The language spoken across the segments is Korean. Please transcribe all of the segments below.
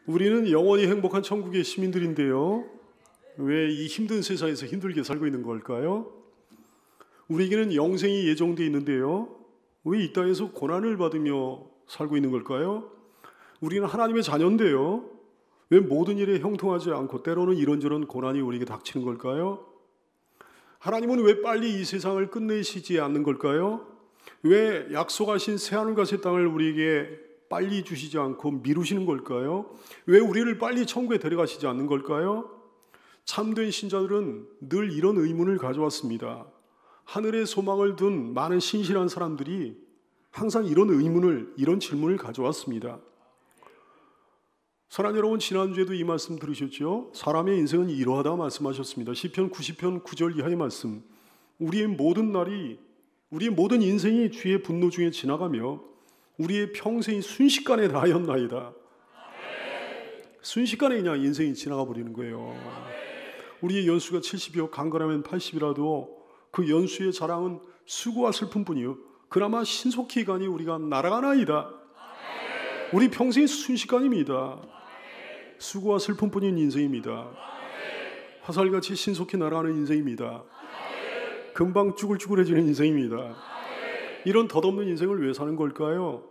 우리는 영원히 행복한 천국의 시민들인데요. 왜 이 힘든 세상에서 힘들게 살고 있는 걸까요? 우리에게는 영생이 예정되어 있는데요. 왜 이 땅에서 고난을 받으며 살고 있는 걸까요? 우리는 하나님의 자녀인데요. 왜 모든 일에 형통하지 않고 때로는 이런저런 고난이 우리에게 닥치는 걸까요? 하나님은 왜 빨리 이 세상을 끝내시지 않는 걸까요? 왜 약속하신 새하늘과 새 땅을 우리에게 빨리 주시지 않고 미루시는 걸까요? 왜 우리를 빨리 천국에 데려가시지 않는 걸까요? 참된 신자들은 늘 이런 의문을 가져왔습니다. 하늘에 소망을 둔 많은 신실한 사람들이 항상 이런 의문을, 이런 질문을 가져왔습니다. 사랑하는 여러분, 지난주에도 이 말씀 들으셨죠? 사람의 인생은 이러하다 말씀하셨습니다. 시편 90편 9절 이하의 말씀. 우리의 모든 날이, 우리의 모든 인생이 주의 분노 중에 지나가며 우리의 평생이 순식간에 다하였나이다. 순식간에 그냥 인생이 지나가 버리는 거예요. 우리의 연수가 70이요 강건하면 80이라도 그 연수의 자랑은 수고와 슬픔뿐이요 그나마 신속히 가니 우리가 날아가나이다. 우리 평생이 순식간입니다. 수고와 슬픔뿐인 인생입니다. 화살같이 신속히 날아가는 인생입니다. 금방 쭈글쭈글해지는 인생입니다. 이런 덧없는 인생을 왜 사는 걸까요?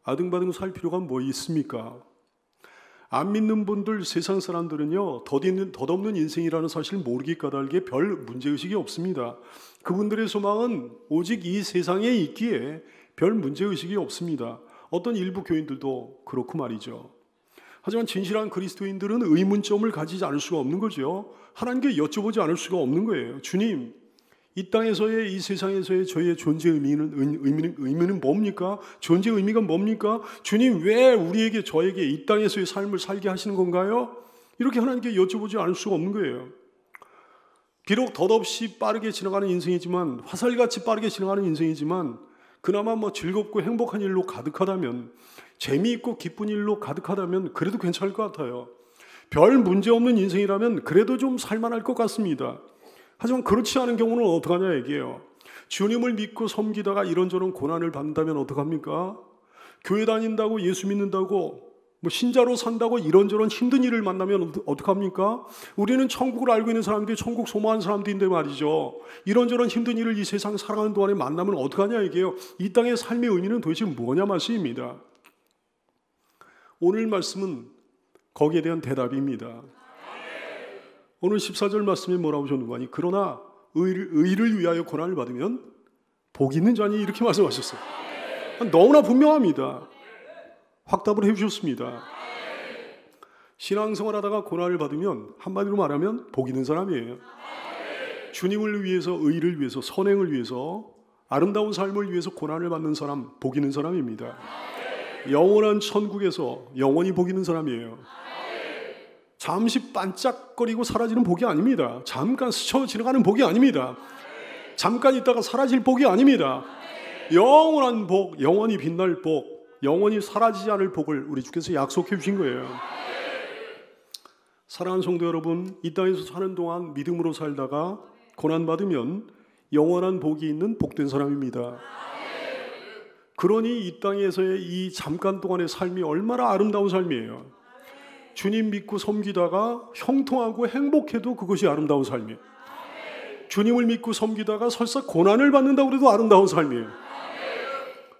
아등바등 살 필요가 뭐 있습니까? 안 믿는 분들, 세상 사람들은요, 덧없는 인생이라는 사실을 모르기 까닭에 별 문제의식이 없습니다. 그분들의 소망은 오직 이 세상에 있기에 별 문제의식이 없습니다. 어떤 일부 교인들도 그렇고 말이죠. 하지만 진실한 그리스도인들은 의문점을 가지지 않을 수가 없는 거죠. 하나님께 여쭤보지 않을 수가 없는 거예요. 주님, 이 땅에서의, 이 세상에서의 저희의 존재 의미는 뭡니까? 존재 의미가 뭡니까? 주님, 왜 우리에게, 저에게 이 땅에서의 삶을 살게 하시는 건가요? 이렇게 하나님께 여쭤보지 않을 수가 없는 거예요. 비록 덧없이 빠르게 지나가는 인생이지만, 화살같이 빠르게 지나가는 인생이지만, 그나마 즐겁고 행복한 일로 가득하다면, 재미있고 기쁜 일로 가득하다면 그래도 괜찮을 것 같아요. 별 문제 없는 인생이라면 그래도 좀 살만할 것 같습니다. 하지만 그렇지 않은 경우는 어떡하냐 얘기해요. 주님을 믿고 섬기다가 이런저런 고난을 받는다면 어떡합니까? 교회 다닌다고, 예수 믿는다고, 신자로 산다고 이런저런 힘든 일을 만나면 어떡합니까? 우리는 천국을 알고 있는 사람들이, 천국 소망하는 사람들인데 말이죠. 이런저런 힘든 일을 이 세상 살아가는 동안에 만나면 어떡하냐 얘기해요. 이 땅의 삶의 의미는 도대체 뭐냐 말씀입니다. 오늘 말씀은 거기에 대한 대답입니다. 오늘 14절 말씀에 뭐라고 하셨는가 하니, 그러나 의를 위하여 고난을 받으면 복이 있는 자니, 이렇게 말씀하셨어요. 너무나 분명합니다. 확답을 해주셨습니다. 신앙생활 하다가 고난을 받으면 한마디로 말하면 복 있는 사람이에요. 주님을 위해서, 의를 위해서, 선행을 위해서, 아름다운 삶을 위해서 고난을 받는 사람, 복 있는 사람입니다. 영원한 천국에서 영원히 복 있는 사람이에요. 잠시 반짝거리고 사라지는 복이 아닙니다. 잠깐 스쳐 지나가는 복이 아닙니다. 잠깐 있다가 사라질 복이 아닙니다. 영원한 복, 영원히 빛날 복, 영원히 사라지지 않을 복을 우리 주께서 약속해 주신 거예요. 사랑하는 성도 여러분, 이 땅에서 사는 동안 믿음으로 살다가 고난받으면 영원한 복이 있는 복된 사람입니다. 그러니 이 땅에서의 이 잠깐 동안의 삶이 얼마나 아름다운 삶이에요. 주님 믿고 섬기다가 형통하고 행복해도 그것이 아름다운 삶이에요. 주님을 믿고 섬기다가 설사 고난을 받는다고 해도 아름다운 삶이에요.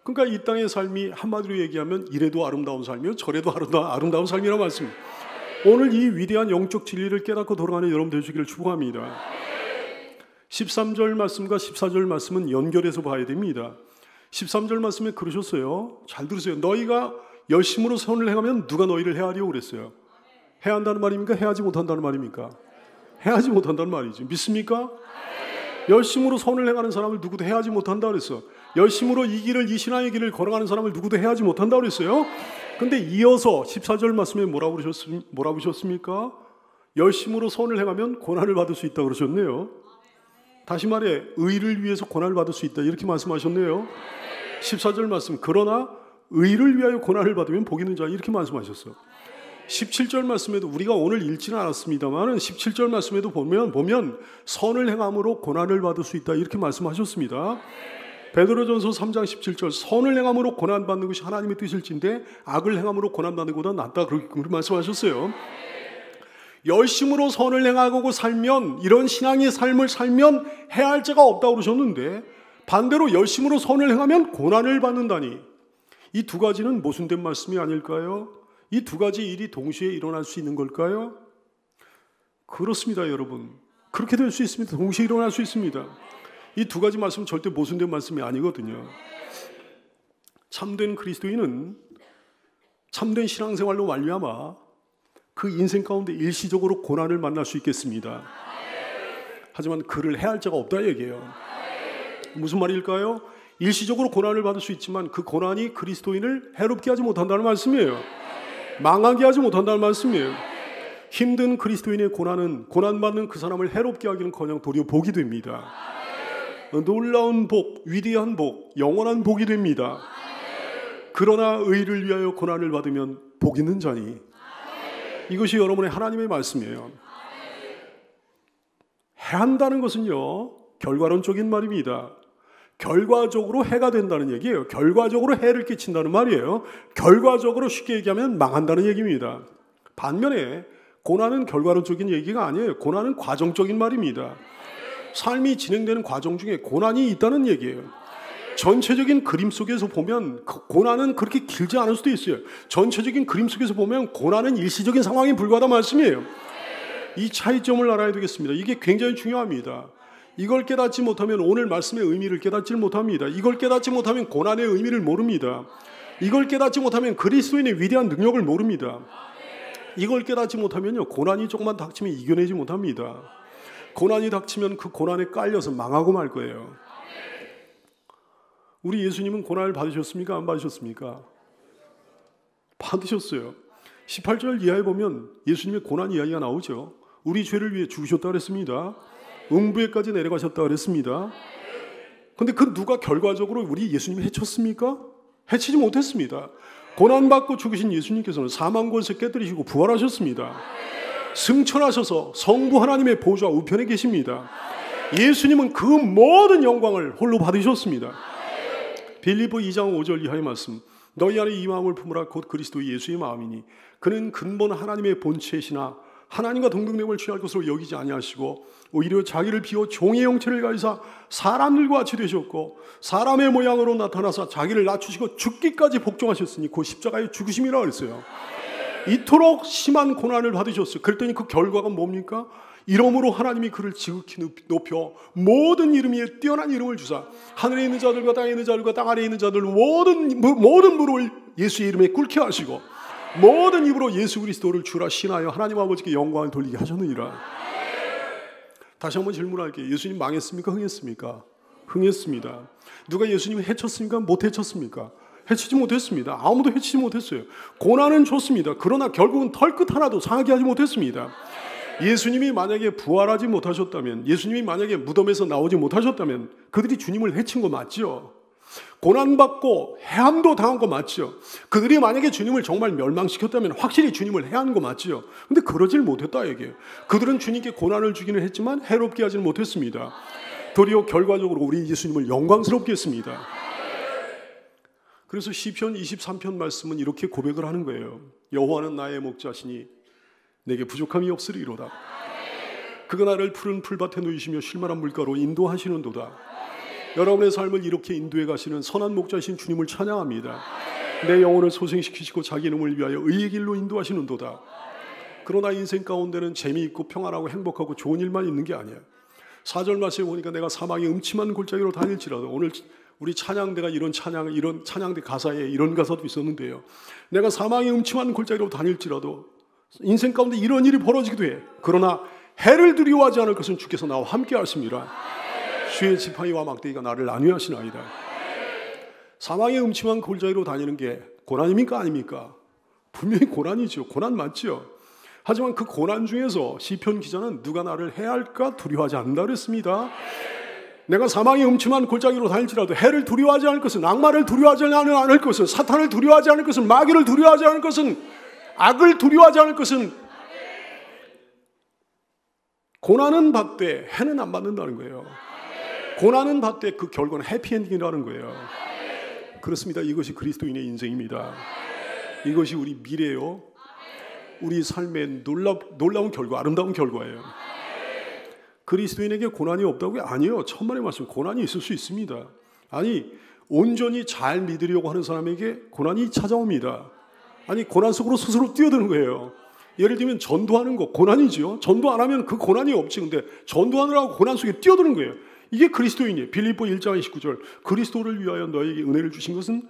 그러니까 이 땅의 삶이 한마디로 얘기하면 이래도 아름다운 삶이요, 저래도 아름다운 삶이라는 말씀입니다. 오늘 이 위대한 영적 진리를 깨닫고 돌아가는 여러분 되시기를 축복합니다. 13절 말씀과 14절 말씀은 연결해서 봐야 됩니다. 13절 말씀에 그러셨어요. 잘 들으세요. 너희가 열심으로 선을 행하면 누가 너희를 해하리요 그랬어요. 해야 한다는 말입니까? 해하지 못한다는 말입니까? 해하지 못한다는 말이지. 믿습니까? 열심으로 선을 행하는 사람을 누구도 해하지 못한다 그랬어. 열심으로 이 신앙의 길을 걸어가는 사람을 누구도 해하지 못한다 그랬어요. 근데 이어서 14절 말씀에 뭐라고 그러셨습니까? 열심으로 선을 행하면 고난을 받을 수 있다 그러셨네요. 다시 말해, 의를 위해서 고난을 받을 수 있다, 이렇게 말씀하셨네요. 14절 말씀, 그러나 의를 위하여 고난을 받으면 복 있는 자, 이렇게 말씀하셨어요. 17절 말씀에도, 우리가 오늘 읽지는 않았습니다만 17절 말씀에도 보면 선을 행함으로 고난을 받을 수 있다, 이렇게 말씀하셨습니다. 베드로전서 3장 17절 선을 행함으로 고난받는 것이 하나님의 뜻일진데 악을 행함으로 고난받는 것보다 낫다 그렇게 말씀하셨어요. 열심으로 선을 행하고 살면, 이런 신앙의 삶을 살면 해할 자가 없다고 그러셨는데 반대로 열심으로 선을 행하면 고난을 받는다니, 이 두 가지는 모순된 말씀이 아닐까요? 이 두 가지 일이 동시에 일어날 수 있는 걸까요? 그렇습니다, 여러분. 그렇게 될 수 있습니다. 동시에 일어날 수 있습니다. 이 두 가지 말씀은 절대 모순된 말씀이 아니거든요. 참된 그리스도인은 참된 신앙생활로 말미암아 그 인생 가운데 일시적으로 고난을 만날 수 있겠습니다. 하지만 그를 해할 자가 없다 얘기예요. 무슨 말일까요? 일시적으로 고난을 받을 수 있지만 그 고난이 그리스도인을 해롭게 하지 못한다는 말씀이에요. 망하게 하지 못한다는 말씀이에요. 힘든 그리스도인의 고난은 고난받는 그 사람을 해롭게 하기는커녕 도리어 복이 됩니다. 놀라운 복, 위대한 복, 영원한 복이 됩니다. 그러나 의를 위하여 고난을 받으면 복 있는 자니, 이것이 여러분의 하나님의 말씀이에요. 해한다는 것은요, 결과론적인 말입니다. 결과적으로 해가 된다는 얘기예요. 결과적으로 해를 끼친다는 말이에요. 결과적으로 쉽게 얘기하면 망한다는 얘기입니다. 반면에 고난은 결과론적인 얘기가 아니에요. 고난은 과정적인 말입니다. 삶이 진행되는 과정 중에 고난이 있다는 얘기예요. 전체적인 그림 속에서 보면 고난은 그렇게 길지 않을 수도 있어요. 전체적인 그림 속에서 보면 고난은 일시적인 상황에 불과하다는 말씀이에요. 이 차이점을 알아야 되겠습니다. 이게 굉장히 중요합니다. 이걸 깨닫지 못하면 오늘 말씀의 의미를 깨닫지 못합니다. 이걸 깨닫지 못하면 고난의 의미를 모릅니다. 이걸 깨닫지 못하면 그리스도인의 위대한 능력을 모릅니다. 이걸 깨닫지 못하면요, 고난이 조금만 닥치면 이겨내지 못합니다. 고난이 닥치면 그 고난에 깔려서 망하고 말 거예요. 우리 예수님은 고난을 받으셨습니까? 안 받으셨습니까? 받으셨어요. 18절 이하에 보면 예수님의 고난 이야기가 나오죠. 우리 죄를 위해 죽으셨다 그랬습니다. 음부에까지 내려가셨다 그랬습니다. 그런데 그 누가 결과적으로 우리 예수님을 해쳤습니까? 해치지 못했습니다. 고난받고 죽으신 예수님께서는 사망 권세 깨뜨리시고 부활하셨습니다. 승천하셔서 성부 하나님의 보좌 우편에 계십니다. 예수님은 그 모든 영광을 홀로 받으셨습니다. 빌립보 2장 5절 이하의 말씀, 너희 안에 이 마음을 품으라 곧 그리스도 예수의 마음이니 그는 근본 하나님의 본체이시나 하나님과 동등됨을 취할 것으로 여기지 아니하시고 오히려 자기를 비워 종의 형체를 가지사 사람들과 같이 되셨고 사람의 모양으로 나타나사 자기를 낮추시고 죽기까지 복종하셨으니 그 십자가의 죽으심이라 그랬어요. 이토록 심한 고난을 받으셨어요. 그랬더니 그 결과가 뭡니까? 이러므로 하나님이 그를 지극히 높여 모든 이름 위에 뛰어난 이름을 주사 하늘에 있는 자들과 땅에 있는 자들과 땅 아래에 있는 자들 모든 무릎을 예수의 이름에 꿇게 하시고 모든 입으로 예수 그리스도를 주라 신하여 하나님 아버지께 영광을 돌리게 하셨느니라. 다시 한번 질문할게요. 예수님 망했습니까? 흥했습니까? 흥했습니다. 누가 예수님을 해쳤습니까? 못 해쳤습니까? 해치지 못했습니다. 아무도 해치지 못했어요. 고난은 좋습니다. 그러나 결국은 털끝 하나도 상하게 하지 못했습니다. 예수님이 만약에 부활하지 못하셨다면, 예수님이 만약에 무덤에서 나오지 못하셨다면 그들이 주님을 해친 거 맞죠? 고난받고 해함도 당한 거 맞죠? 그들이 만약에 주님을 정말 멸망시켰다면 확실히 주님을 해한 거 맞죠? 근데 그러질 못했다 얘기예요. 그들은 주님께 고난을 주기는 했지만 해롭게 하지는 못했습니다. 도리어 결과적으로 우리 예수님을 영광스럽게 했습니다. 그래서 시편 23편 말씀은 이렇게 고백을 하는 거예요. 여호와는 나의 목자시니 내게 부족함이 없으리로다. 그가 나를 푸른 풀밭에 누이시며 쉴만한 물가로 인도하시는도다. 여러분의 삶을 이렇게 인도해 가시는 선한 목자이신 주님을 찬양합니다. 내 영혼을 소생시키시고 자기 이름을 위하여 의의 길로 인도하시는도다. 그러나 인생 가운데는 재미있고 평안하고 행복하고 좋은 일만 있는 게 아니에요. 4절 말씀에 보니까 내가 사망의 음침한 골짜기로 다닐지라도, 오늘 우리 찬양대가 이런 찬양대 가사에 이런 가사도 있었는데요. 내가 사망의 음침한 골짜기로 다닐지라도 인생 가운데 이런 일이 벌어지기도 해. 그러나 해를 두려워하지 않을 것은 주께서 나와 함께 하십니다. 주의 지팡이와 막대기가 나를 안위하시나이다. 사망의 음침한 골짜기로 다니는 게 고난입니까? 아닙니까? 분명히 고난이죠. 고난 맞죠. 하지만 그 고난 중에서 시편 기자는 누가 나를 해할까 두려워하지 않는다 그랬습니다. 내가 사망의 음침한 골짜기로 다닐지라도 해를 두려워하지 않을 것은, 악마를 두려워하지 않을 것은, 사탄을 두려워하지 않을 것은, 마귀를 두려워하지 않을 것은, 악을 두려워하지 않을 것은, 고난은 받되 해는 안 받는다는 거예요. 고난은 받되 그 결과는 해피엔딩이라는 거예요. 그렇습니다. 이것이 그리스도인의 인생입니다. 이것이 우리 미래요, 우리 삶의 놀라운 결과, 아름다운 결과예요. 그리스도인에게 고난이 없다고요? 아니요. 천만의 말씀, 고난이 있을 수 있습니다. 아니, 온전히 잘 믿으려고 하는 사람에게 고난이 찾아옵니다. 아니, 고난 속으로 스스로 뛰어드는 거예요. 예를 들면 전도하는 거 고난이죠. 전도 안 하면 그 고난이 없지. 근데 전도하느라고 고난 속에 뛰어드는 거예요. 이게 그리스도인이에요. 빌립보 1장 29절, 그리스도를 위하여 너에게 은혜를 주신 것은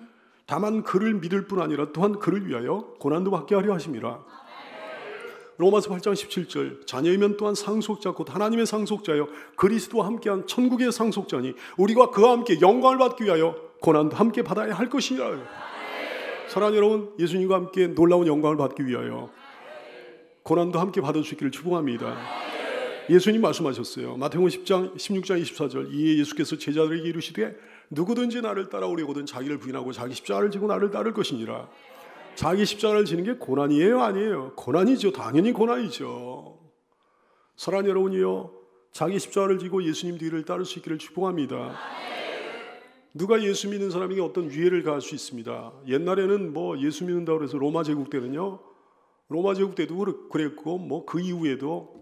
다만 그를 믿을 뿐 아니라 또한 그를 위하여 고난도 받게 하려 하심이라. 로마서 8장 17절, 자녀이면 또한 상속자 곧 하나님의 상속자여 그리스도와 함께한 천국의 상속자니 우리가 그와 함께 영광을 받기 위하여 고난도 함께 받아야 할 것이니라. 사랑하는 여러분, 예수님과 함께 놀라운 영광을 받기 위하여 고난도 함께 받을 수 있기를 축복합니다. 예수님 말씀하셨어요. 마태복음 10장 16장 24절, 이에 예수께서 제자들에게 이르시되 누구든지 나를 따라오려거든 자기를 부인하고 자기 십자가를 지고 나를 따를 것이니라. 자기 십자가를 지는 게 고난이에요? 아니에요? 고난이죠. 당연히 고난이죠. 사랑하는 여러분이요, 자기 십자가를 지고 예수님 뒤를 따를 수 있기를 축복합니다. 누가 예수 믿는 사람에게 어떤 위해를 가할 수 있습니다. 옛날에는 뭐 예수 믿는다고 해서 로마 제국 때는요, 로마 제국 때도 그랬고 뭐 그 이후에도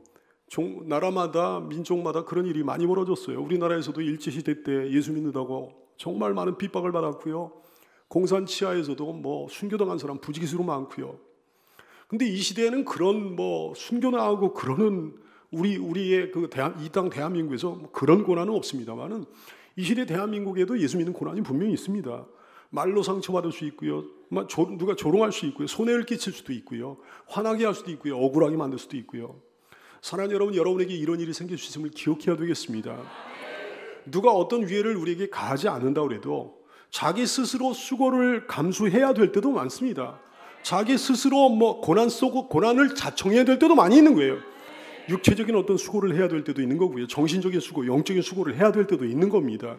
나라마다 민족마다 그런 일이 많이 벌어졌어요. 우리나라에서도 일제시대 때 예수 믿는다고 정말 많은 핍박을 받았고요. 공산 치하에서도 뭐 순교당한 사람 부지기수로 많고요. 근데 이 시대에는 그런 뭐 순교나하고 그러는 우리의 그 이 땅 대한민국에서 뭐 그런 고난은 없습니다만은 이 시대 대한민국에도 예수 믿는 고난이 분명히 있습니다. 말로 상처받을 수 있고요. 누가 조롱할 수 있고요. 손해를 끼칠 수도 있고요. 화나게 할 수도 있고요. 억울하게 만들 수도 있고요. 사랑하는 여러분, 여러분에게 이런 일이 생길 수 있음을 기억해야 되겠습니다. 누가 어떤 위해를 우리에게 가하지 않는다고 해도 자기 스스로 수고를 감수해야 될 때도 많습니다. 자기 스스로 뭐 고난을 자청해야 될 때도 많이 있는 거예요. 육체적인 어떤 수고를 해야 될 때도 있는 거고요. 정신적인 수고, 영적인 수고를 해야 될 때도 있는 겁니다.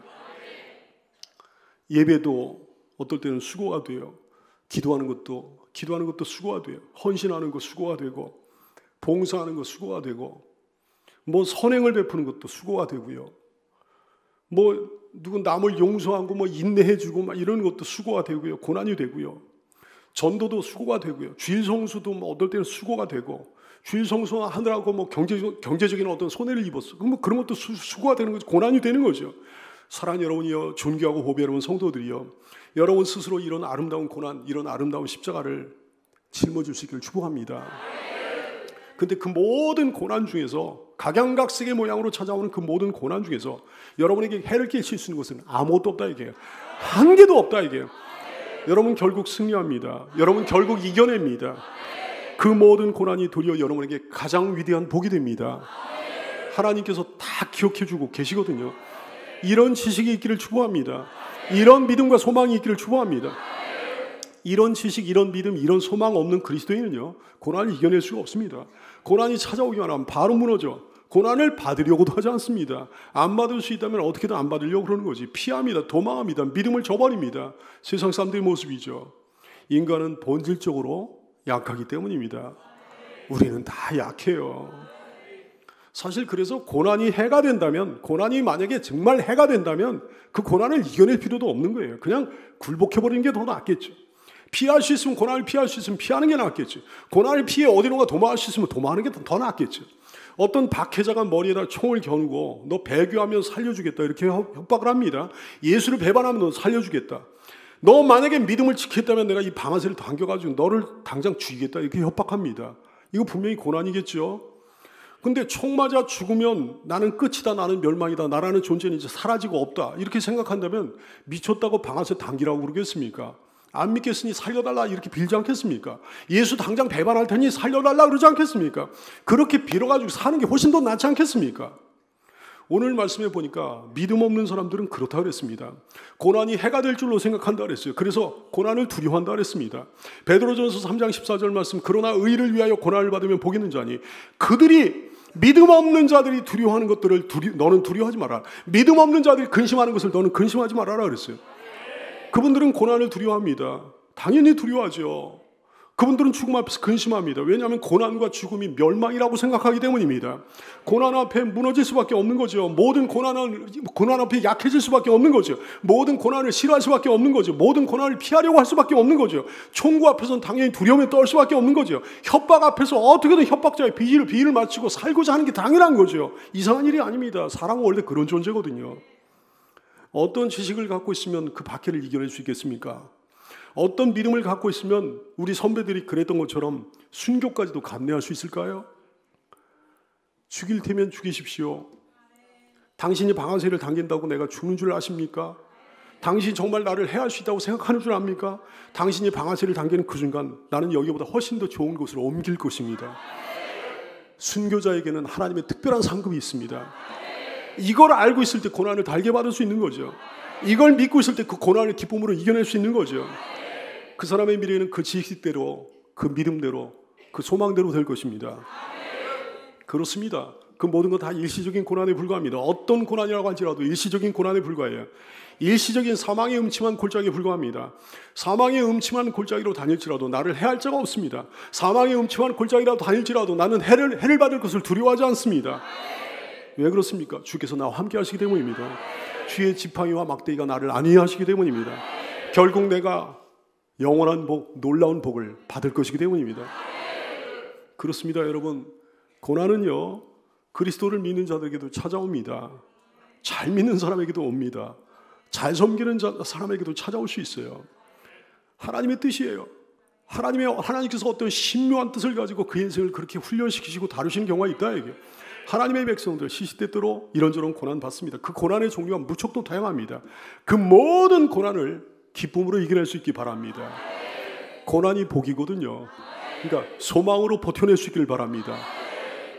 예배도 어떨 때는 수고가 돼요. 기도하는 것도 수고가 돼요. 헌신하는 거 수고가 되고, 봉사하는 거 수고가 되고, 뭐 선행을 베푸는 것도 수고가 되고요. 뭐 누구 남을 용서하고 뭐 인내해주고 막 이런 것도 수고가 되고요. 고난이 되고요. 전도도 수고가 되고요. 주일 성수도 뭐 어떨 때는 수고가 되고, 주일 성수하느라고 뭐 경제적인 어떤 손해를 입었어. 그럼 뭐 그런 것도 수고가 되는 거죠. 고난이 되는 거죠. 사랑하는 여러분이요, 존귀하고 보배 여러분 성도들이요, 여러분 스스로 이런 아름다운 고난, 이런 아름다운 십자가를 짊어질 수 있기를 축복합니다. 근데 그 모든 고난 중에서 각양각색의 모양으로 찾아오는 그 모든 고난 중에서 여러분에게 해를 끼칠 수 있는 것은 아무것도 없다 이게요. 한 개도 없다 이게요. 여러분 결국 승리합니다. 여러분 결국 이겨냅니다. 그 모든 고난이 도리어 여러분에게 가장 위대한 복이 됩니다. 하나님께서 다 기억해주고 계시거든요. 이런 지식이 있기를 축복합니다. 이런 믿음과 소망이 있기를 축복합니다. 이런 지식, 이런 믿음, 이런 소망 없는 그리스도인은요, 고난을 이겨낼 수가 없습니다. 고난이 찾아오기만 하면 바로 무너져. 고난을 받으려고도 하지 않습니다. 안 받을 수 있다면 어떻게든 안 받으려고 그러는 거지. 피합니다. 도망합니다. 믿음을 저버립니다. 세상 사람들의 모습이죠. 인간은 본질적으로 약하기 때문입니다. 우리는 다 약해요. 사실 그래서 고난이 해가 된다면, 고난이 만약에 정말 해가 된다면 그 고난을 이겨낼 필요도 없는 거예요. 그냥 굴복해버리는 게 더 낫겠죠. 피할 수 있으면, 고난을 피할 수 있으면 피하는 게 낫겠죠. 고난을 피해 어디론가 도망할 수 있으면 도망하는 게 더 낫겠죠. 어떤 박해자가 머리에다 총을 겨누고 너 배교하면 살려주겠다 이렇게 협박을 합니다. 예수를 배반하면 너 살려주겠다. 너 만약에 믿음을 지켰다면 내가 이 방아쇠를 당겨가지고 너를 당장 죽이겠다 이렇게 협박합니다. 이거 분명히 고난이겠죠. 근데 총 맞아 죽으면 나는 끝이다, 나는 멸망이다, 나라는 존재는 이제 사라지고 없다 이렇게 생각한다면 미쳤다고 방아쇠 당기라고 그러겠습니까? 안 믿겠으니 살려달라 이렇게 빌지 않겠습니까? 예수 당장 배반할 테니 살려달라 그러지 않겠습니까? 그렇게 빌어가지고 사는 게 훨씬 더 낫지 않겠습니까? 오늘 말씀해 보니까 믿음 없는 사람들은 그렇다 그랬습니다. 고난이 해가 될 줄로 생각한다 그랬어요. 그래서 고난을 두려워한다 그랬습니다. 베드로전서 3장 14절 말씀, 그러나 의를 위하여 고난을 받으면 복이 있는 자니, 그들이 믿음 없는 자들이 두려워하는 것들을 너는 두려워하지 마라. 믿음 없는 자들이 근심하는 것을 너는 근심하지 말아라 그랬어요. 그분들은 고난을 두려워합니다. 당연히 두려워하죠. 그분들은 죽음 앞에서 근심합니다. 왜냐하면 고난과 죽음이 멸망이라고 생각하기 때문입니다. 고난 앞에 무너질 수밖에 없는 거죠. 모든 고난 앞에 약해질 수밖에 없는 거죠. 모든 고난을 싫어할 수밖에 없는 거죠. 모든 고난을 피하려고 할 수밖에 없는 거죠. 총구 앞에서는 당연히 두려움에 떨 수밖에 없는 거죠. 협박 앞에서 어떻게든 협박자의 비위를 맞추고 살고자 하는 게 당연한 거죠. 이상한 일이 아닙니다. 사람은 원래 그런 존재거든요. 어떤 지식을 갖고 있으면 그 박해를 이겨낼 수 있겠습니까? 어떤 믿음을 갖고 있으면 우리 선배들이 그랬던 것처럼 순교까지도 감내할 수 있을까요? 죽일 테면 죽이십시오. 당신이 방아쇠를 당긴다고 내가 죽는 줄 아십니까? 당신이 정말 나를 해할 수 있다고 생각하는 줄 압니까? 당신이 방아쇠를 당기는 그 순간 나는 여기보다 훨씬 더 좋은 곳으로 옮길 것입니다. 순교자에게는 하나님의 특별한 상급이 있습니다. 이걸 알고 있을 때 고난을 달게 받을 수 있는 거죠. 이걸 믿고 있을 때 그 고난을 기쁨으로 이겨낼 수 있는 거죠. 그 사람의 미래는 그 지식대로, 그 믿음대로, 그 소망대로 될 것입니다. 그렇습니다. 그 모든 건 다 일시적인 고난에 불과합니다. 어떤 고난이라고 할지라도 일시적인 고난에 불과해요. 일시적인 사망의 음침한 골짜기에 불과합니다. 사망의 음침한 골짜기로 다닐지라도 나를 해할 자가 없습니다. 사망의 음침한 골짜기라도 다닐지라도 나는 해를 받을 것을 두려워하지 않습니다. 왜 그렇습니까? 주께서 나와 함께 하시기 때문입니다. 주의 지팡이와 막대기가 나를 안위하시기 때문입니다. 결국 내가 영원한 복, 놀라운 복을 받을 것이기 때문입니다. 그렇습니다, 여러분. 고난은요, 그리스도를 믿는 자들에게도 찾아옵니다. 잘 믿는 사람에게도 옵니다. 잘 섬기는 사람에게도 찾아올 수 있어요. 하나님의 뜻이에요. 하나님께서 어떤 신묘한 뜻을 가지고 그 인생을 그렇게 훈련시키시고 다루시는 경우가 있다, 이게. 하나님의 백성들 시시때때로 이런저런 고난 받습니다. 그 고난의 종류가 무척도 다양합니다. 그 모든 고난을 기쁨으로 이겨낼 수 있기 바랍니다. 고난이 복이거든요. 그러니까 소망으로 버텨낼 수 있기를 바랍니다.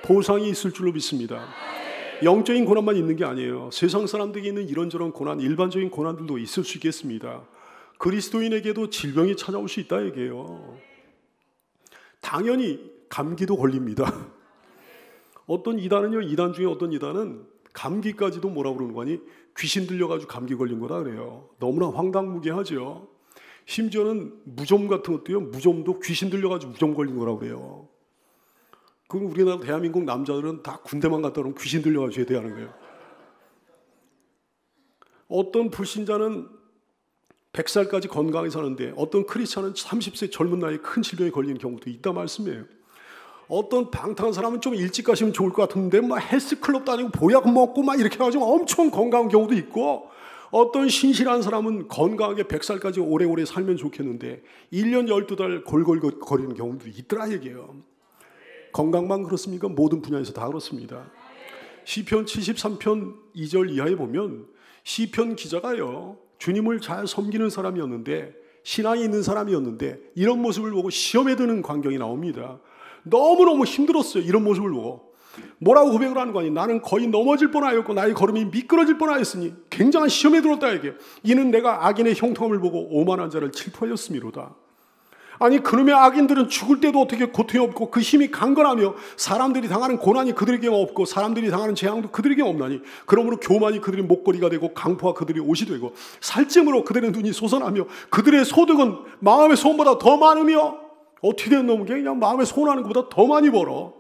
보상이 있을 줄로 믿습니다. 영적인 고난만 있는 게 아니에요. 세상 사람들에게 있는 이런저런 고난, 일반적인 고난들도 있을 수 있겠습니다. 그리스도인에게도 질병이 찾아올 수 있다 얘기해요. 당연히 감기도 걸립니다. 어떤 이단은요, 이단 중에 어떤 이단은 감기까지도 뭐라 그러는 거니? 귀신 들려가지고 감기 걸린 거다 그래요. 너무나 황당무계하죠. 심지어는 무좀 같은 것도요, 무좀도 귀신 들려가지고 무좀 걸린 거라고 그래요. 그럼 우리나라 대한민국 남자들은 다 군대만 갔다 오면 귀신 들려가지고 제대하는 거예요. 어떤 불신자는 100살까지 건강히 사는데 어떤 크리스찬은 30세 젊은 나이에 큰 질병에 걸리는 경우도 있다 말씀이에요. 어떤 방탕한 사람은 좀 일찍 가시면 좋을 것 같은데 막 헬스클럽 다니고 보약 먹고 막 이렇게 해가지고 엄청 건강한 경우도 있고, 어떤 신실한 사람은 건강하게 100살까지 오래오래 살면 좋겠는데 1년 12달 골골거리는 경우도 있더라 얘기예요. 건강만 그렇습니까? 모든 분야에서 다 그렇습니다. 시편 73편 2절 이하에 보면 시편 기자가요, 주님을 잘 섬기는 사람이었는데, 신앙이 있는 사람이었는데 이런 모습을 보고 시험에 드는 광경이 나옵니다. 너무너무 힘들었어요. 이런 모습을 보고 뭐라고 고백을 하는 거 아니에요. 나는 거의 넘어질 뻔하였고 나의 걸음이 미끄러질 뻔하였으니 굉장한 시험에 들었다 이게. 이는 내가 악인의 형통함을 보고 오만한 자를 질투하였음이로다. 아니, 그놈의 악인들은 죽을 때도 어떻게 고통이 없고 그 힘이 강건하며 사람들이 당하는 고난이 그들에게 없고 사람들이 당하는 재앙도 그들에게 없나니, 그러므로 교만이 그들의 목걸이가 되고 강포가 그들의 옷이 되고 살찜으로 그들의 눈이 솟아나며 그들의 소득은 마음의 소원보다 더 많으며, 어떻게 된 놈은 그냥 마음에 소원하는 것보다 더 많이 벌어.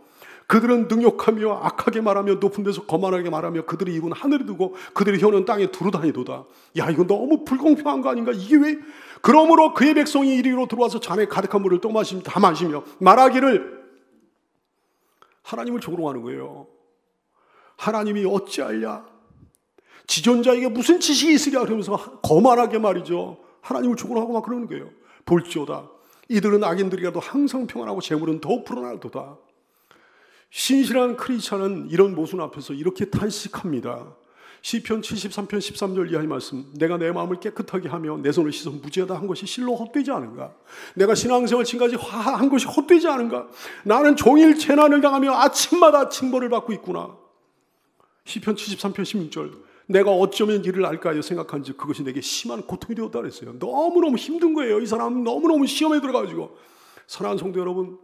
그들은 능욕하며 악하게 말하며 높은 데서 거만하게 말하며 그들의 입은 하늘에 두고 그들의 혀는 땅에 두루 다니도다. 야, 이거 너무 불공평한 거 아닌가? 이게 왜? 그러므로 그의 백성이 이리로 들어와서 잔에 가득한 물을 또 다 마시며 말하기를, 하나님을 조롱하는 거예요. 하나님이 어찌하랴? 지존자에게 무슨 지식이 있으랴? 그러면서 거만하게 말이죠. 하나님을 조롱하고 막 그러는 거예요. 볼지어다. 이들은 악인들이라도 항상 평안하고 재물은 더욱 불어나도다. 신실한 크리스찬은 이런 모순 앞에서 이렇게 탄식합니다. 시편 73편 13절 이하의 말씀. 내가 내 마음을 깨끗하게 하며 내 손을 씻어 무죄하다 한 것이 실로 헛되지 않은가? 내가 신앙생활 지금까지 화한 것이 헛되지 않은가? 나는 종일 재난을 당하며 아침마다 징벌을 받고 있구나. 시편 73편 16절. 내가 어쩌면 이를 알까 하여 생각한지 그것이 내게 심한 고통이 되었다 그랬어요. 너무너무 힘든 거예요. 이 사람은 너무너무 시험에 들어가지고. 사랑하는 성도 여러분,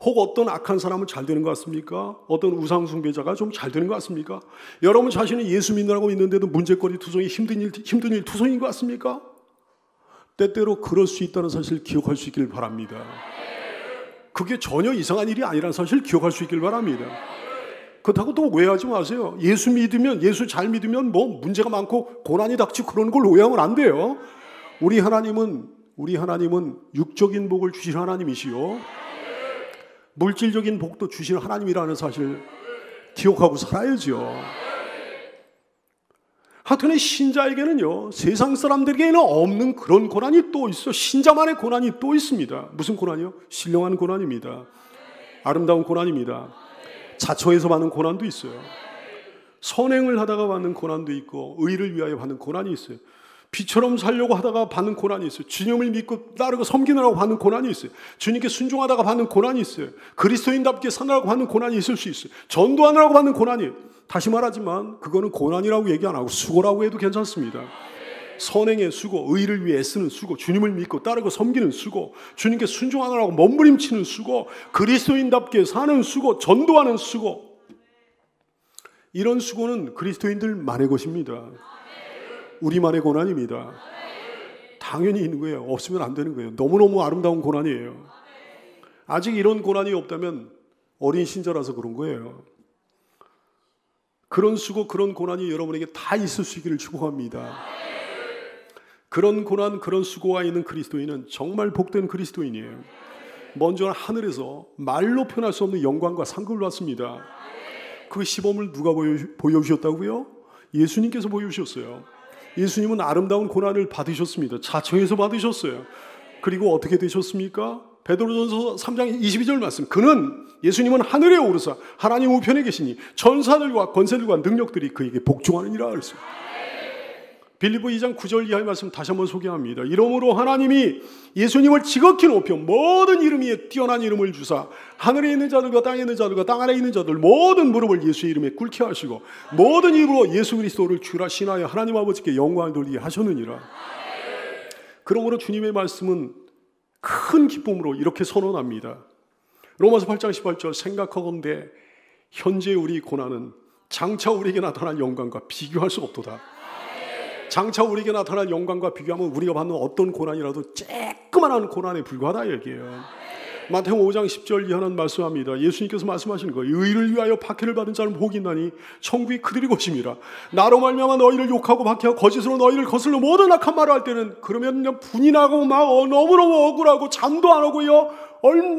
혹 어떤 악한 사람은 잘 되는 것 같습니까? 어떤 우상 숭배자가 좀 잘 되는 것 같습니까? 여러분 자신은 예수 믿느라고 있는데도 문제거리 투성이 힘든 일 투성인 것 같습니까? 때때로 그럴 수 있다는 사실을 기억할 수 있길 바랍니다. 그게 전혀 이상한 일이 아니라는 사실을 기억할 수 있길 바랍니다. 그렇다고 또 오해하지 마세요. 예수 잘 믿으면 뭐 문제가 많고 고난이 닥치고 그런 걸 오해하면 안 돼요. 우리 하나님은 육적인 복을 주시는 하나님이시요, 물질적인 복도 주시는 하나님이라는 사실을 기억하고 살아야죠. 하여튼 신자에게는요, 세상 사람들에게는 없는 그런 고난이 또 있어. 신자만의 고난이 또 있습니다. 무슨 고난이요? 신령한 고난입니다. 아름다운 고난입니다. 자처에서 받는 고난도 있어요. 선행을 하다가 받는 고난도 있고, 의를 위하여 받는 고난이 있어요. 비처럼 살려고 하다가 받는 고난이 있어요. 주님을 믿고 따르고 섬기느라고 받는 고난이 있어요. 주님께 순종하다가 받는 고난이 있어요. 그리스도인답게 사느라고 받는 고난이 있을 수 있어요. 전도하느라고 받는 고난이, 다시 말하지만 그거는 고난이라고 얘기 안 하고 수고라고 해도 괜찮습니다. 선행의 수고, 의를 위해 애쓰는 수고, 주님을 믿고 따르고 섬기는 수고, 주님께 순종하느라고 몸부림치는 수고, 그리스도인답게 사는 수고, 전도하는 수고, 이런 수고는 그리스도인들만의 것입니다. 우리만의 고난입니다. 당연히 있는 거예요. 없으면 안 되는 거예요. 너무너무 아름다운 고난이에요. 아직 이런 고난이 없다면 어린 신자라서 그런 거예요. 그런 수고, 그런 고난이 여러분에게 다 있을 수 있기를 축복합니다. 그런 고난, 그런 수고가 있는 그리스도인은 정말 복된 그리스도인이에요. 먼저 하늘에서 말로 표현할 수 없는 영광과 상급을 받습니다. 그 시범을 누가 보여주셨다고요? 예수님께서 보여주셨어요. 예수님은 아름다운 고난을 받으셨습니다. 자청에서 받으셨어요. 그리고 어떻게 되셨습니까? 베드로전서 3장 22절 말씀, 예수님은 하늘에 오르사 하나님 우편에 계시니 전사들과 권세들과 능력들이 그에게 복종하느니라 그랬어요. 빌립보 2장 9절 이하의 말씀 다시 한번 소개합니다. 이러므로 하나님이 예수님을 지극히 높여 모든 이름 위에 뛰어난 이름을 주사 하늘에 있는 자들과 땅에 있는 자들과 땅 아래에 있는 자들 모든 무릎을 예수의 이름에 꿇게 하시고 모든 입으로 예수 그리스도를 주라 신하여 하나님 아버지께 영광을 돌리게 하셨느니라. 그러므로 주님의 말씀은 큰 기쁨으로 이렇게 선언합니다. 로마서 8장 18절, 생각하건대 현재 우리 고난은 장차 우리에게 나타난 영광과 비교할 수 없도다. 장차 우리에게 나타난 영광과 비교하면 우리가 받는 어떤 고난이라도 쬐끄만한 고난에 불과하다 얘기해요. 마태복음 5장 10절 이하는 말씀합니다. 예수님께서 말씀하시는 거예요. 의를 위하여 박해를 받은 자는 복이 있나니 천국이 그들의 것임이라. 나로 말미암아 너희를 욕하고 박해하고 거짓으로 너희를 거슬러 모든 악한 말을 할 때는 그러면 그냥 분이 나고 막 너무너무 억울하고 잠도 안 오고요,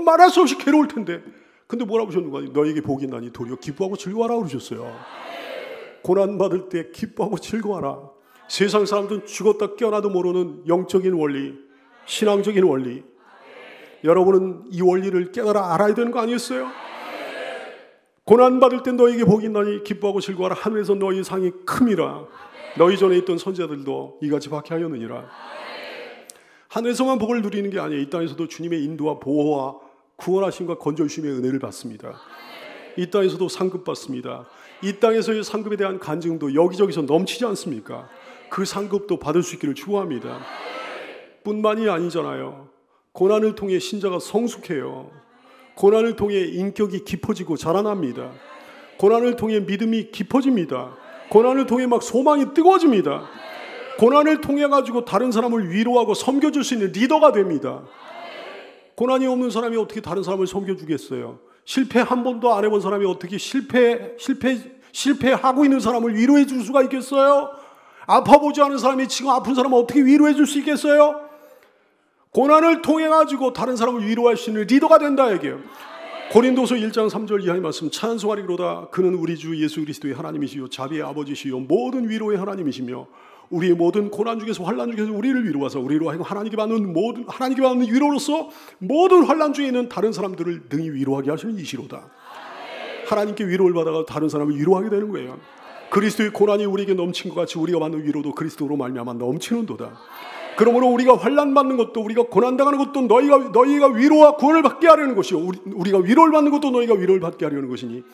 말할 수 없이 괴로울 텐데, 근데 뭐라고 하셨는가? 너희에게 복이 있나니 도리어 기뻐하고 즐거워하라 그러셨어요. 고난받을 때 기뻐하고 즐거워하라. 세상 사람들은 죽었다 깨어나도 모르는 영적인 원리, 신앙적인 원리, 여러분은 이 원리를 깨달아 알아야 되는 거 아니었어요? 고난받을 땐 너희에게 복이 있나니 기뻐하고 즐거워하라. 하늘에서 너희 상이 큼이라. 너희 전에 있던 선지자들도 이같이 박해하였느니라. 하늘에서만 복을 누리는 게 아니에요. 이 땅에서도 주님의 인도와 보호와 구원하심과 건져주심의 은혜를 받습니다. 이 땅에서도 상급 받습니다. 이 땅에서의 상급에 대한 간증도 여기저기서 넘치지 않습니까? 그 상급도 받을 수 있기를 축원합니다. 뿐만이 아니잖아요. 고난을 통해 신자가 성숙해요. 고난을 통해 인격이 깊어지고 자라납니다. 고난을 통해 믿음이 깊어집니다. 고난을 통해 막 소망이 뜨거워집니다. 고난을 통해 가지고 다른 사람을 위로하고 섬겨줄 수 있는 리더가 됩니다. 고난이 없는 사람이 어떻게 다른 사람을 섬겨주겠어요? 실패 한 번도 안 해본 사람이 어떻게 실패하고 있는 사람을 위로해 줄 수가 있겠어요? 아파보지 않은 사람이 지금 아픈 사람을 어떻게 위로해 줄 수 있겠어요? 고난을 통해 가지고 다른 사람을 위로할 수 있는 리더가 된다 얘기예요. 고린도서 1장 3절 이하의 말씀, 찬송하리로다. 그는 우리 주 예수 그리스도의 하나님이시요 자비의 아버지시요 모든 위로의 하나님이시며 우리의 모든 고난 중에서 환난 중에서 우리를 위로하사 우리로 하여금 하나님께 받는 위로로서 모든 환난 중에 있는 다른 사람들을 능히 위로하게 하시는 이시로다. 하나님께 위로를 받아가 다른 사람을 위로하게 되는 거예요. 그리스도의 고난이 우리에게 넘친 것 같이 우리가 받는 위로도 그리스도로 말미암아 넘치는도다. 그러므로 우리가 환난 받는 것도, 우리가 고난 당하는 것도 너희가 위로와 구원을 받게 하려는 것이요, 우리가 위로를 받는 것도 너희가 위로를 받게 하려는 것이니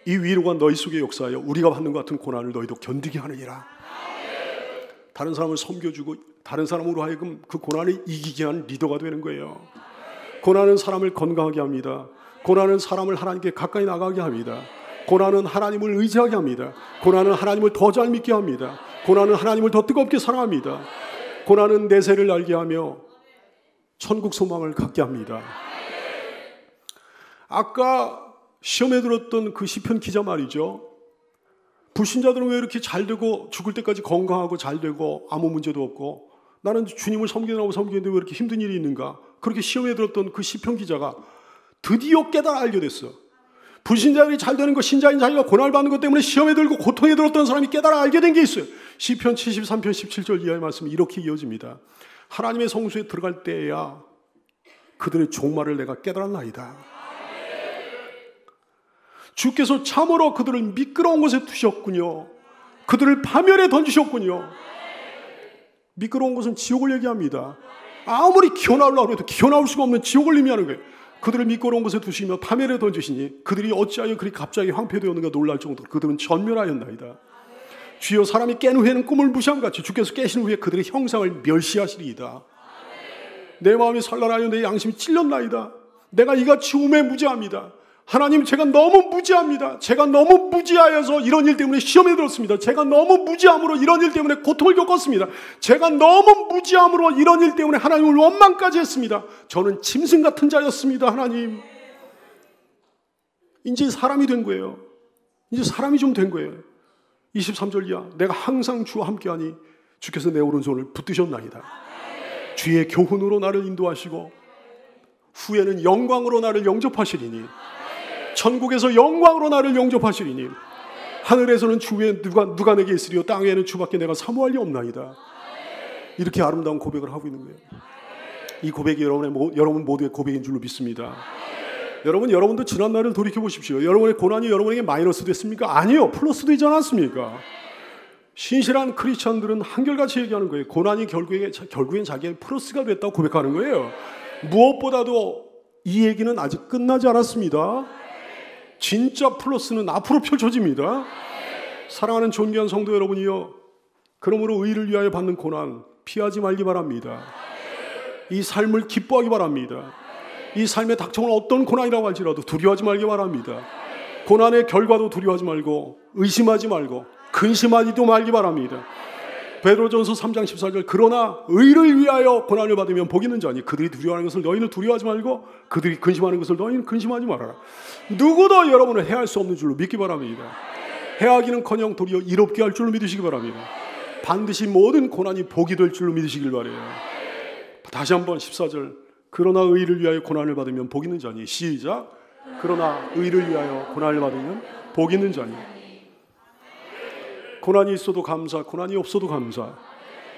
이 위로가 너희 속에 역사하여 우리가 받는 것 같은 고난을 너희도 견디게 하느니라. 다른 사람을 섬겨주고 다른 사람으로 하여금 그 고난을 이기게 하는 리더가 되는 거예요. 고난은 사람을 건강하게 합니다. 고난은 사람을 하나님께 가까이 나가게 합니다. 고난은 하나님을 의지하게 합니다. 고난은 하나님을 더 잘 믿게 합니다. 고난은 하나님을 더 뜨겁게 사랑합니다. 고난은 내세를 알게 하며 천국 소망을 갖게 합니다. 아까 시험에 들었던 그 시편 기자 말이죠. 불신자들은 왜 이렇게 잘 되고 죽을 때까지 건강하고 잘 되고 아무 문제도 없고 나는 주님을 섬기느라고 섬기는데 왜 이렇게 힘든 일이 있는가? 그렇게 시험에 들었던 그 시편 기자가 드디어 깨달아 알게 됐어. 불신자들이 잘 되는 것, 신자인 자기가 고난을 받는 것 때문에 시험에 들고 고통에 들었던 사람이 깨달아 알게 된 게 있어요. 시편 73편 17절 이하의 말씀이 이렇게 이어집니다. 하나님의 성소에 들어갈 때에야 그들의 종말을 내가 깨달았나이다. 주께서 참으로 그들을 미끄러운 곳에 두셨군요. 그들을 파멸에 던지셨군요. 미끄러운 곳은 지옥을 얘기합니다. 아무리 기어나오려고 해도 기어나올 수가 없는 지옥을 의미하는 거예요. 그들을 미끄러운 곳에 두시며 파멸에 던지시니 그들이 어찌하여 그리 갑자기 황폐되었는가 놀랄 정도로 그들은 전멸하였나이다. 주여 사람이 깬 후에는 꿈을 무시함같이 주께서 깨신 후에 그들의 형상을 멸시하시리이다. 내 마음이 산란하여 내 양심이 찔렸나이다. 내가 이같이 우매 무지합니다. 하나님, 제가 너무 무지합니다. 제가 너무 무지하여서 이런 일 때문에 시험에 들었습니다. 제가 너무 무지함으로 이런 일 때문에 고통을 겪었습니다. 제가 너무 무지함으로 이런 일 때문에 하나님을 원망까지 했습니다. 저는 짐승 같은 자였습니다. 하나님, 이제 사람이 된 거예요. 이제 사람이 좀 된 거예요. 23절 이하, 내가 항상 주와 함께하니 주께서 내 오른손을 붙드셨나이다. 주의 교훈으로 나를 인도하시고 후에는 영광으로 나를 영접하시리니 천국에서 영광으로 나를 영접하시리니 하늘에서는 주 위에 누가 내게 있으리요 땅에는 주밖에 내가 사모할 리 없나이다. 이렇게 아름다운 고백을 하고 있는 거예요. 이 고백이 여러분 모두의 고백인 줄로 믿습니다. 여러분도 지난 날을 돌이켜 보십시오. 여러분의 고난이 여러분에게 마이너스 됐습니까? 아니요, 플러스 되지 않았습니까? 신실한 크리스천들은 한결같이 얘기하는 거예요. 고난이 결국엔 자기의 플러스가 됐다고 고백하는 거예요. 무엇보다도 이 얘기는 아직 끝나지 않았습니다. 진짜 플러스는 앞으로 펼쳐집니다. 사랑하는 존귀한 성도 여러분이요, 그러므로 의를 위하여 받는 고난 피하지 말기 바랍니다. 이 삶을 기뻐하기 바랍니다. 이 삶에 닥쳐온 어떤 고난이라고 할지라도 두려워하지 말기 바랍니다. 고난의 결과도 두려워하지 말고 의심하지 말고 근심하지도 말기 바랍니다. 베드로전서 3장 14절, 그러나 의를 위하여 고난을 받으면 복이 있는 자니 그들이 두려워하는 것을 너희는 두려워하지 말고 그들이 근심하는 것을 너희는 근심하지 말아라. 누구도 여러분을 해할 수 없는 줄로 믿기 바랍니다. 해하기는커녕 도리어 이롭게 할 줄로 믿으시기 바랍니다. 반드시 모든 고난이 복이 될 줄로 믿으시길 바라요. 다시 한번 14절, 그러나 의를 위하여 고난을 받으면 복이 있는 자니. 시작. 그러나 의를 위하여 고난을 받으면 복이 있는 자니. 고난이 있어도 감사, 고난이 없어도 감사.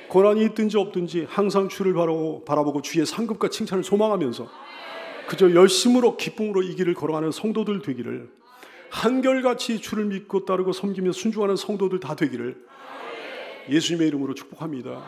고난이 있든지 없든지 항상 주를 바라보고 주의 상급과 칭찬을 소망하면서 그저 열심으로 기쁨으로 이 길을 걸어가는 성도들 되기를, 한결같이 주를 믿고 따르고 섬기며 순종하는 성도들 다 되기를 예수님의 이름으로 축복합니다.